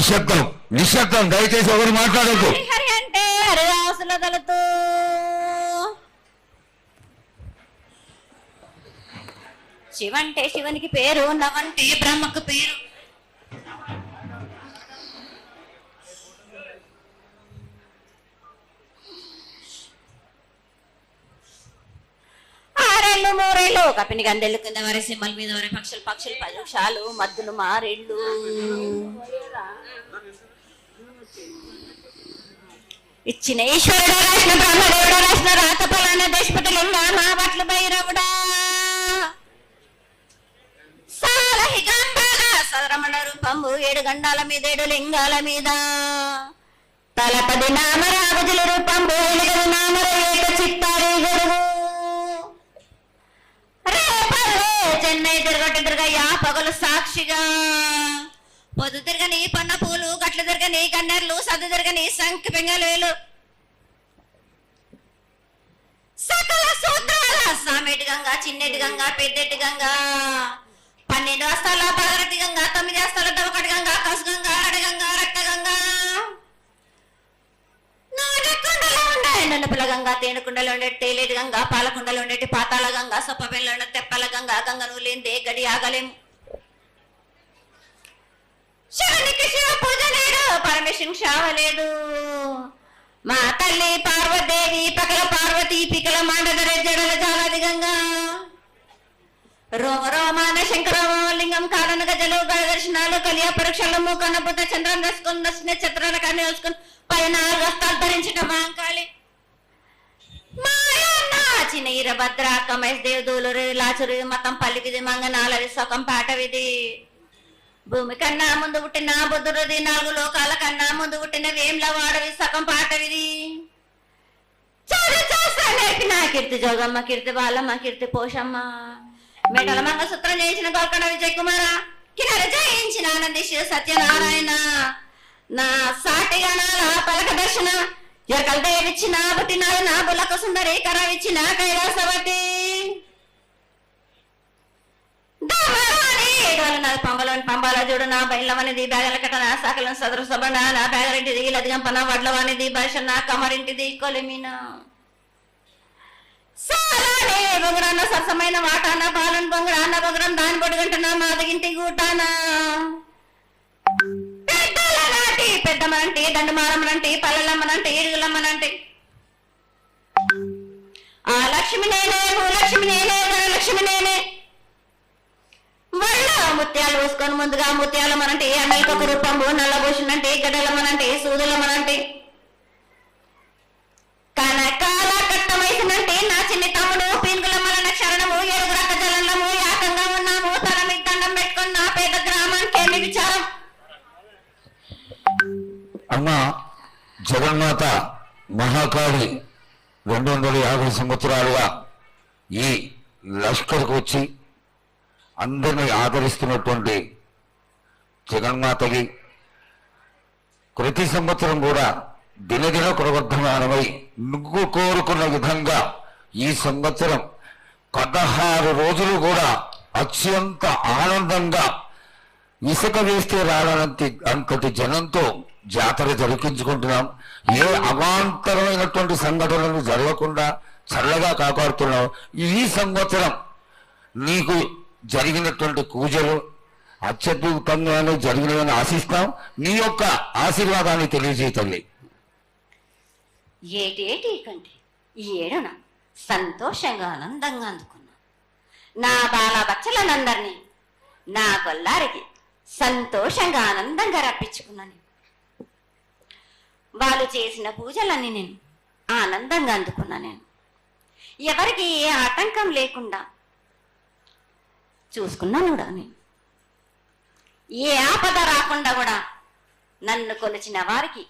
నిశ్శబ్దం నిశ్శబ్దం, దయచేసి ఎవరు మాట్లాడద్దు. హరి అంటే హరిదాసుల దళితు, శివంటే శివునికి పేరు, నవంటే బ్రహ్మకు పేరు. ఆరేళ్ళు మూరేళ్ళు కపిని గందెళ్ళు కింద వరే సింహల మీద వరే పక్షులు పక్షులు పలుషాలు మద్దులు మారేళ్ళు. ఇచ్చిన ఈశ్వరుడు రాసిన బ్రహ్మదేవుడు రాసిన రాత ఫలాన దేశపతి లింగా మా బట్ల భైరవుడా సదరమణ రూపంబు 7 గండాల మీద 7 లింగాల మీద తలపది నామరాజుల రూపంబు 8 నామర ఏక చిత్తారి గురువు రేపల్లే చెన్నై తిరగటి తిరగయ్యా పగలు సాక్షిగా పొద్దు తిరగని పన్న పూలు గట్లు తిరగని గన్నెర్లు సద్దు తిరగని సంఖ్య పెంగలేలు సకల సూత్రాల సామెటి గంగా చిన్నెటి గంగా పెద్దెటి గంగా 12 హస్తాల పగరటి గంగా 9 హస్తాల దవకటి గంగా కసు గంగా అడగంగా రక్త గంగా నాడకుండలో ఉండే నన్నపుల గంగా తేనుకుండలో ఉండే తేలేటి గంగా పాలకుండలో ఉండేటి పాతాల గంగా సొప్పబెల్లో ఉండే తెప్పల గంగా గంగను లేందే గడి ఆగలేము. శివునికి శివ పూజ లేదు, పరమేశ్వరునికి శావ లేదు. మా తల్లి పార్వదేవి పకల పార్వతి పికల మాండదర జడల జాలాది గంగా రోమ రోమాన శంకరమ లింగం కారణ గజలు దర్శనాలు కలియ పరీక్షలు మూకన్న బుద్ధ చంద్రం దర్శకుని దర్శన చిత్రాల కానీ వేసుకుని 14 హస్తాలు ధరించిన మాంకాళి మాయన్న చిన్న ఈరభద్ర కమేష్ దేవదూలు లాచురు మతం పల్లికిది మంగనాలది సొకం పాటవిది భూమి కన్నా ముందు పుట్టిన బుద్ధుడిది 4 లోకాల కన్నా ముందు పుట్టిన వేమ్ల వాడవి సగం పాటవిది నేర్పిన కీర్తి జోగమ్మ కీర్తి బాలమ్మ కీర్తి పోషమ్మ మేడల మంగసూత్రం చేయించిన గోల్కొండ విజయ్ కుమార కిన్నెర జయించిన ఆనందిష్ సత్యనారాయణ నా సాటి గణాల పలక దర్శన ఎరకల దేవిచ్చిన పుట్టినాడు నా బులక సుందరి కరవిచ్చిన కైలాసవతి పంబలోని పంబాల చూడు నా బయలవనిది బ్యాగల కట్ట నా సాకలను సదరు సబండ నా బ్యాగరింటిది లదిగంపన వడ్లవానిది భాష నా కమరింటిది కొలిమిన సాలానే బొంగరాన్న సరసమైన వాటాన బాలన్ బొంగరాన్న బొంగరం దాని బొడుగంటనా మాదగింటి గూటానా పెద్దల నాటి పెద్దమ్మనంటి దండమారమ్మనంటి పల్లెలమ్మనంటి ఇరుగులమ్మనంటి ఆ లక్ష్మి నేనే భూలక్ష్మి నేనే ధనలక్ష్మి నేనే వల్ల ముత్యాలు వేసుకొని ముందుగా ముత్యాలమ్మనంటే అన్నలకొక రూపంబు నల్లభూషణంటే గడ్డలమ్మనంటే సూదులమ్మనంటే కనకాల కట్టమైసినంటే నా చిన్ని తమ్ముడు పీనుగులమ్మలన్న క్షరణము 7 రక జలము యాకంగా ఉన్నాము తల దండం పెట్టుకుని నా పేద గ్రామానికి ఏమి విచారం. అమ్మ జగన్మాత మహాకాళి 250 సంవత్సరాలుగా ఈ లష్కర్కు వచ్చి అందరినీ ఆదరిస్తున్నటువంటి జగన్మాతకి ప్రతి సంవత్సరం కూడా దినదిన ప్రవర్ధమానమై నువ్వు కోరుకున్న విధంగా ఈ సంవత్సరం 16 రోజులు కూడా అత్యంత ఆనందంగా ఇసుక వేస్తే అంతటి జనంతో జాతర జరిపించుకుంటున్నాం. ఏ అవాంతరమైనటువంటి సంఘటనలు జరగకుండా చల్లగా కాపాడుతున్నాం. ఈ సంవత్సరం నీకు జరిగినటువంటి పూజలు అత్యద్భుతంగానే జరిగినవని ఆశిస్తాం. నీ యొక్క ఆశీర్వాదాన్ని తెలియజేయ తల్లి. ఏటేటి కంటే ఈ ఏడున సంతోషంగా ఆనందంగా అందుకున్నా నా బాల బచ్చలనందరినీ నా కొల్లారికి సంతోషంగా ఆనందంగా రప్పించుకున్నాను. వాళ్ళు చేసిన పూజలన్నీ నేను ఆనందంగా అందుకున్నా. నేను ఎవరికి ఏ ఆటంకం లేకుండా చూసుకున్నాను కూడా. నేను ఏ ఆపద రాకుండా కూడా నన్ను కొలిచిన వారికి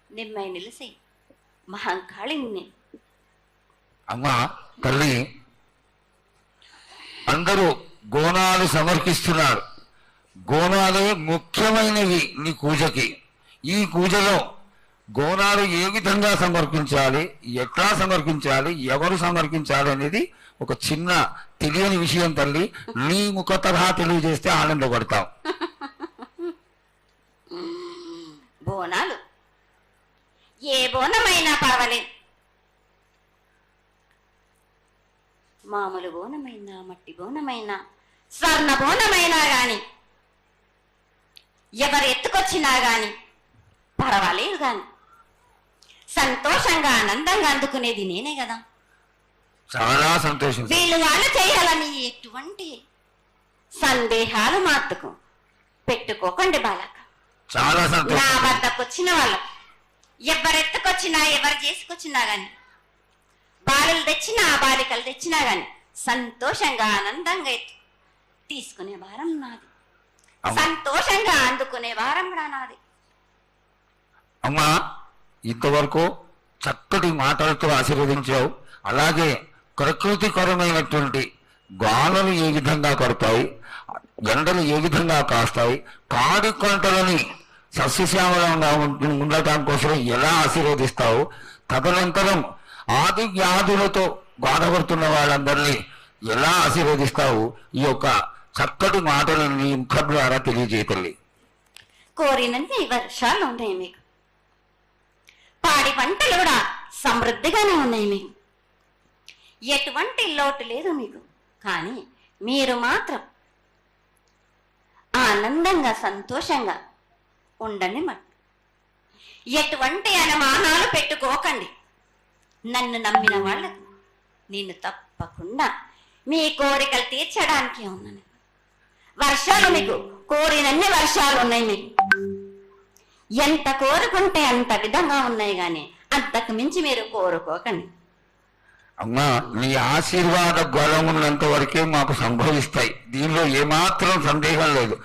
నిమ్మై నిలిసి మహంకాళిని. అమ్మా తల్లి, అందరూ గోనాలు సమర్పిస్తున్నారు. గోనాలు ముఖ్యమైనవి నీ పూజకి. ఈ పూజలో గోనాలు ఏ విధంగా సమర్పించాలి, ఎట్లా సమర్పించాలి, ఎవరు సమర్పించాలి అనేది ఒక చిన్న తెలియని విషయం తల్లి. నీ ముఖ తరహా తెలియజేస్తే ఆనందపడతాం. బోనాలు ఏ బోనమైనా పర్వాలేదు. మామూలు బోనమైనా, మట్టి బోనమైనా, స్వర్ణ బోనమైనా గాని, ఎవరు ఎత్తుకొచ్చినా గాని పర్వాలేదు. గాని సంతోషంగా ఆనందంగా అందుకునేది నేనే కదా. చాలా సంతోషం. వీళ్ళు వాళ్ళు చేయాలని ఎటువంటి సందేహాలు మాత్రకు పెట్టుకోకండి బాలక. చాలా నా సంతోషం. వద్దకు వచ్చిన వాళ్ళు ఎవరెత్తుకొచ్చినా, ఎవరు చేసుకొచ్చినా గాని, బాలులు తెచ్చినా, బాలికలు తెచ్చినా గాని సంతోషంగా ఆనందంగా తీసుకునే వారం నాది, సంతోషంగా అందుకునే వారం కూడా నాది. అమ్మా, ఇంతవరకు చక్కటి మాటలతో ఆశీర్వదించావు. అలాగే ప్రకృతికరమైనటువంటి గాలులు ఏ విధంగా కొడతాయి, ఎండలు ఏ విధంగా కాస్తాయి, కాడి పంటలని సస్యశ్యామలంగా ఉండటం కోసం ఎలా ఆశీర్వదిస్తావు, తదనంతరం ఆది వ్యాధులతో బాధపడుతున్న వాళ్ళందరినీ ఎలా ఆశీర్వదిస్తావు, ఈ యొక్క చక్కటి మాటలను నీ ముఖం ద్వారా తెలియజేయతల్లి. కోరినన్ని వర్షాలు ఉన్నాయి మీకు, పాడి పంటలు కూడా సమృద్ధిగానే ఉన్నాయి మీకు, ఎటువంటి లోటు లేదు మీకు. కానీ మీరు మాత్రం ఆనందంగా సంతోషంగా ఉండండి. ఎటువంటి అనుమానాలు పెట్టుకోకండి. నన్ను నమ్మిన వాళ్ళకు నేను తప్పకుండా మీ కోరికలు తీర్చడానికి ఉన్నాను. వర్షాలు మీకు కోరినన్ని వర్షాలు ఉన్నాయి మీకు, ఎంత కోరుకుంటే అంత విధంగా ఉన్నాయి. కానీ అంతకు మించి మీరు కోరుకోకండి. అమ్మా, నీ ఆశీర్వాద గొలం ఉన్నంత వరకే మాకు సంభవిస్తాయి. దీనిలో ఏమాత్రం సందేహం లేదు.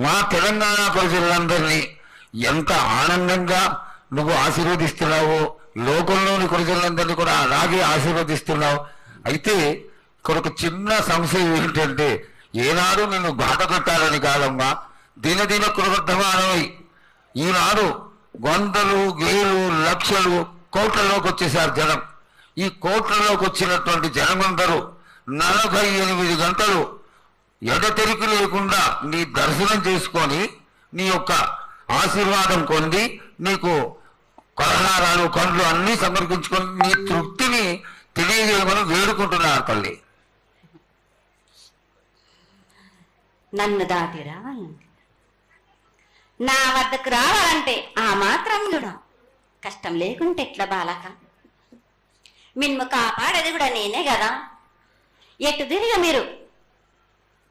మా తెలంగాణ ప్రజలందరినీ ఎంత ఆనందంగా నువ్వు ఆశీర్వదిస్తున్నావో, లోకంలోని ప్రజలందరినీ కూడా అలాగే ఆశీర్వదిస్తున్నావు. అయితే ఇక్కడ ఒక చిన్న సంశయం ఏంటంటే, ఏనాడు నిన్ను బాధ పెట్టాలని కాదమ్మా, దినదిన కృతమానమై ఈనాడు వందలు, వేలు, లక్షలు, కోట్లలోకి వచ్చేసారు జనం. ఈ కోట్లలోకి వచ్చినటువంటి జనమందరూ 48 గంటలు ఎడతెరికి లేకుండా నీ దర్శనం చేసుకొని నీ యొక్క ఆశీర్వాదం పొంది నీకు కొలహారాలు, కండ్లు అన్నీ సమర్పించుకొని నీ తృప్తిని తెలియజేయమని వేడుకుంటున్నారు తల్లి. నన్ను దాటి రావాలంటే, నా వద్దకు రావాలంటే ఆ మాత్రం కూడా కష్టం లేకుంటే ఎట్లా బాలక? మిన్ను కాపాడేది కూడా నేనే కదా. ఎటు తిరిగి మీరు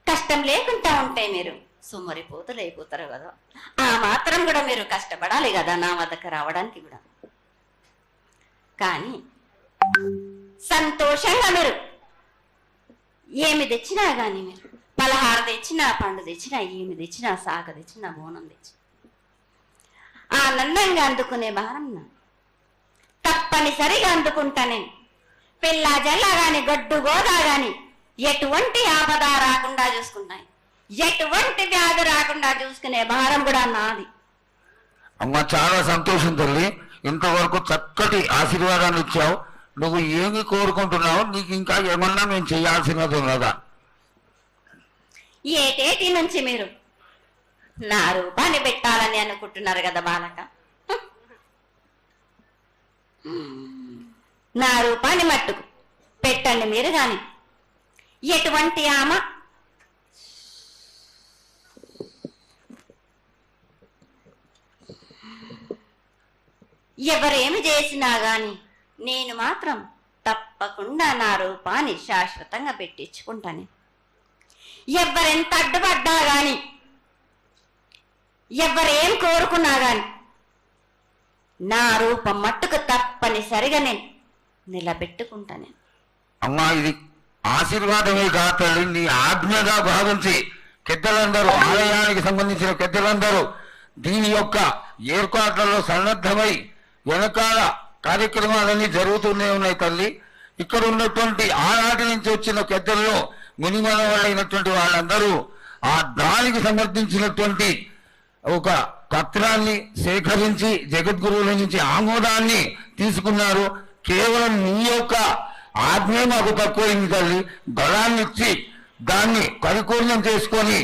కష్టం లేకుండా ఉంటే మీరు సొమ్మరిపోతలైపోతారు కదా. ఆ మాత్రం కూడా మీరు కష్టపడాలి కదా నా వద్దకు రావడానికి కూడా. కానీ సంతోషంగా మీరు ఏమి తెచ్చినా కానీ, మీరు పలహారం తెచ్చినా, పండు తెచ్చినా, ఏమి తెచ్చినా, సాగ తెచ్చినా, బోనం తెచ్చినా ఆనందంగా అందుకునే భారం తప్పనిసరిగా అందుకుంటా నేను. పిల్ల జల్లా గాని, గడ్డు గోదా గాని ఎటువంటి ఆపద రాకుండా చూసుకుంటాయి, ఎటువంటి వ్యాధి రాకుండా చూసుకునే భారం కూడా నాది. అమ్మ, చాలా సంతోషం తల్లి. ఇంతవరకు చక్కటి ఆశీర్వాదాన్ని ఇచ్చావు. నువ్వు ఏమి కోరుకుంటున్నావు? నీకు ఇంకా ఏమన్నా మేము చేయాల్సినది ఉన్నదా? ఏటేటి నుంచి మీరు నా రూపాన్ని పెట్టాలని అనుకుంటున్నారు కదా బాలక. నా రూపాన్ని మట్టుకు పెట్టండి మీరు. గాని ఎటువంటి ఆమ ఎవరేమి చేసినా గాని నేను మాత్రం తప్పకుండా నా రూపాన్ని శాశ్వతంగా పెట్టించుకుంటాను. ఎవరెంత అడ్డుపడ్డా గాని, ఎవరేం కోరుకున్నా గాని నా రూపం మట్టుకు తప్పనిసరిగా నేను నిలబెట్టుకుంటాను. అమ్మా, ఇది ఆశీర్వాదమే కాదు, నీ ఆజ్ఞగా భావించి పెద్దలందరూ, ఆలయానికి సంబంధించిన పెద్దలందరూ దీని యొక్క ఏర్పాట్లలో సన్నద్ధమై వెనకాల కార్యక్రమాలన్నీ జరుగుతూనే ఉన్నాయి తల్లి. ఇక్కడ ఉన్నటువంటి ఆనాటి నుంచి వచ్చిన పెద్దల్లో మునిమన వాళ్ళైనటువంటి వాళ్ళందరూ ఆ దానికి సమర్థించినటువంటి ఒక పత్రాన్ని సేకరించి జగద్గురువుల నుంచి ఆమోదాన్ని తీసుకున్నారు. కేవలం నీ యొక్క ఆజ్ఞే మాకు తక్కువైంది తల్లి. బలాన్ని ఇచ్చి దాన్ని పరిపూర్ణం చేసుకొని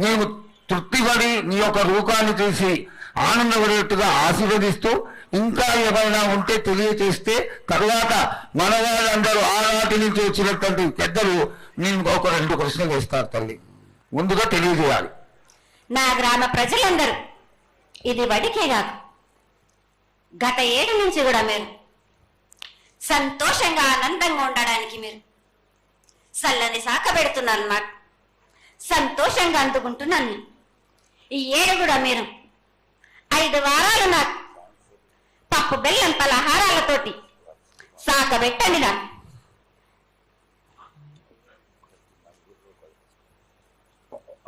మేము తృప్తిపడి నీ యొక్క రూపాన్ని చూసి ఆనందపడేట్టుగా ఆశీర్వదిస్తూ ఇంకా ఏమైనా ఉంటే తెలియచేస్తే తర్వాత మన వాళ్ళందరూ ఆనాటి నుంచి వచ్చినటువంటి పెద్దలు నేను ఒక 2 ప్రశ్నలు వేస్తారు తల్లి. ముందుగా తెలియజేయాలి. నా గ్రామ ప్రజలందరూ ఇది వడికే కాదు, గత 7 నుంచి కూడా మీరు సంతోషంగా ఆనందంగా ఉండడానికి మీరు చల్లని శాఖ పెడుతున్నారు. నాకు సంతోషంగా అందుకుంటున్నాను. ఈ 7 కూడా మీరు 5 వారాలు నాకు పప్పు బెల్లం పలహారాలతోటి శాఖ పెట్టండి. నాకు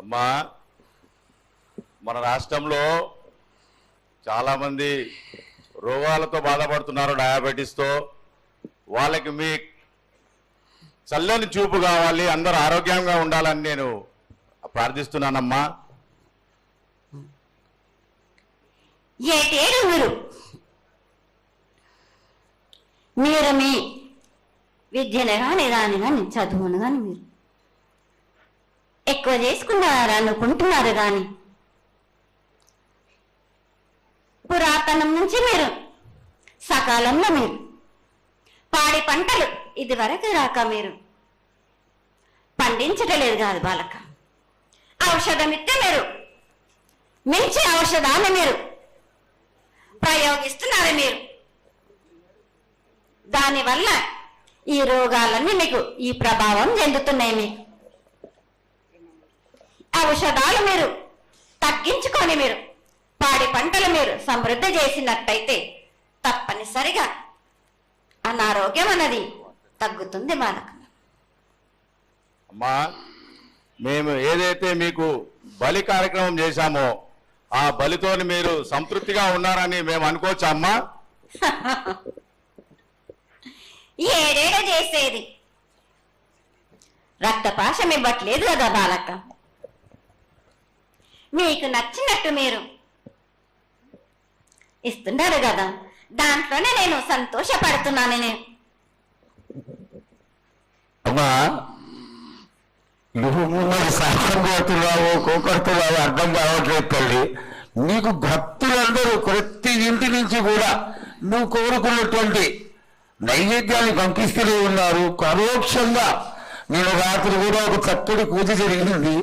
అమ్మా, మన రాష్ట్రంలో చాలామంది రోగాలతో బాధపడుతున్నారు, డయాబెటీస్తో. వాళ్ళకి మీ చల్లని చూపు కావాలి, అందరూ ఆరోగ్యంగా ఉండాలని నేను ప్రార్థిస్తున్నానమ్మా. 7 మీరు మీ విద్యను కానీ దాని కానీ చదువును కానీ మీరు ఎక్కువ చేసుకున్నారు అనుకుంటున్నారు. కానీ పురాతనం నుంచి మీరు సకాలంలో మీరు పాడి పంటలు ఇది వరకు రాక మీరు పండించటలేదు కాదు బాలక. ఔషధం ఇస్తే మీరు మించి ఔషధాన్ని మీరు ప్రయోగిస్తున్నారు. మీరు దానివల్ల ఈ రోగాలన్నీ మీకు ఈ ప్రభావం చెందుతున్నాయి. మీకు ఔషధాలు మీరు తగ్గించుకొని మీరు పాడి పంటలు మీరు సమృద్ధి చేసినట్టయితే తప్పనిసరిగా అనారోగ్యం అన్నది తగ్గుతుంది బాలక. అమ్మా, మేము ఏదైతే మీకు బలి కార్యక్రమం చేశామో ఆ బలితోని మీరు సంతృప్తిగా ఉన్నారని మేము అనుకోవచ్చా అమ్మా? 7 చేసేది రక్తపాశం ఇవ్వట్లేదు కదా బాలక. మీకు నచ్చినట్టు మీరు ఇస్తున్నారు కదా, దాంట్లోనే నేను సంతోషపడుతున్నాను. నేను అమ్మా, నువ్వు మరి సాహసం కోరుతున్నావు, కోకడుతున్నావు అర్థం కావట్లేదు తల్లి. నీకు భక్తులందరూ ప్రతి ఇంటి నుంచి కూడా నువ్వు కోరుకున్నటువంటి నైవేద్యాన్ని పంపిస్తూనే ఉన్నారు. పరోక్షంగా నేను రాత్రి కూడా ఒక చక్కటి పూజ జరిగింది,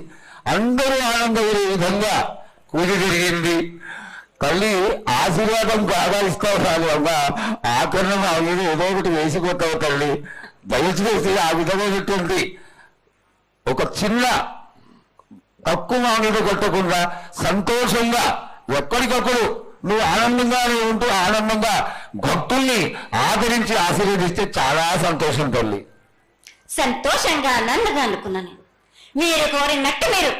అందరూ ఆనందపడే విధంగా పూజ జరిగింది. తల్లి ఆశీర్వాదం బాగా ఇస్తావు కాదు అమ్మా, ఆకరణ నా మీద ఏదో ఒకటి వేసిపోతావు తల్లి. దయచేసి ఆ విధమైనటువంటి ఒక చిన్న తక్కువ మీద కొట్టకుండా సంతోషంగా ఎక్కడికప్పుడు నువ్వు ఆనందంగానే ఉంటూ ఆనందంగా భక్తుల్ని ఆదరించి ఆశీర్వదిస్తే చాలా సంతోషం తల్లి. సంతోషంగా ఆనందంగా అనుకున్నాను. మీరు కోరినట్టు మీరు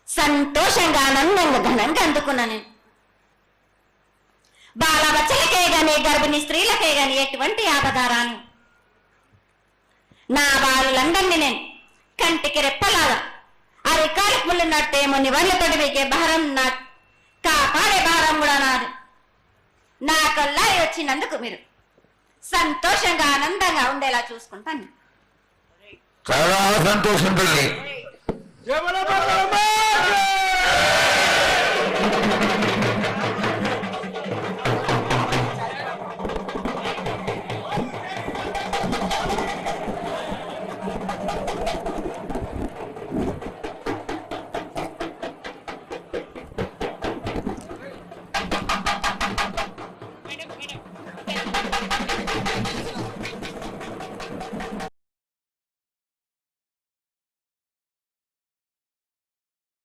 సంతోషంగా ఆనందంగా ఘనంగా అందుకున్నాను. బాలబచ్చలకే గాని గర్భిణీ స్త్రీలకే గాని ఎటువంటి ఆపదారాను నా బాలులందరినీ నేను కంటికి రెప్పలాగా అరికాలకు ముళ్ళున్నట్టేమో నివళ్ళతోటి మీకే భారం నా కాపాడే భారం కూడా నాది. నా కల్లా వచ్చినందుకు మీరు సంతోషంగా ఆనందంగా ఉండేలా చూసుకుంటాను. చాలా సంతోషం తల్లి.